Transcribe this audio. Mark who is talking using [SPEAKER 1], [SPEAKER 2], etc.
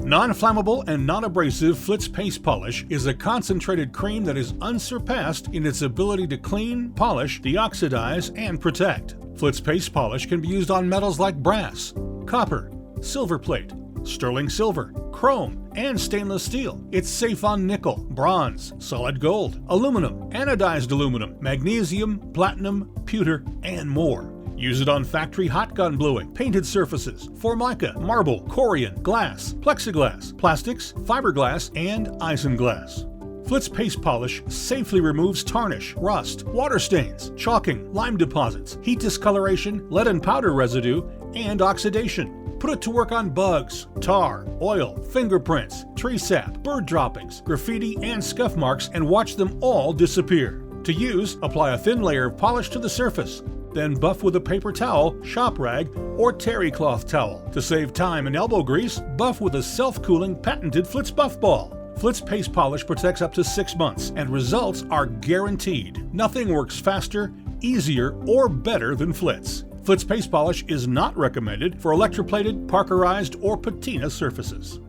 [SPEAKER 1] Non-flammable and non-abrasive Flitz Paste Polish is a concentrated cream that is unsurpassed in its ability to clean, polish, deoxidize, and protect. Flitz Paste Polish can be used on metals like brass, copper, silver plate, sterling silver, chrome, and stainless steel. It's safe on nickel, bronze, solid gold, aluminum, anodized aluminum, magnesium, platinum, pewter, and more. Use it on factory hot gun bluing, painted surfaces, formica, marble, corian, glass, plexiglass, plastics, fiberglass, and isinglass. Flitz Paste Polish safely removes tarnish, rust, water stains, chalking, lime deposits, heat discoloration, lead and powder residue, and oxidation. Put it to work on bugs, tar, oil, fingerprints, tree sap, bird droppings, graffiti, and scuff marks, and watch them all disappear. To use, apply a thin layer of polish to the surface. Then buff with a paper towel, shop rag, or terry cloth towel. To save time and elbow grease, buff with a self-cooling patented Flitz Buff Ball. Flitz Paste Polish protects up to 6 months, and results are guaranteed. Nothing works faster, easier, or better than Flitz. Flitz Paste Polish is not recommended for electroplated, parkerized, or patina surfaces.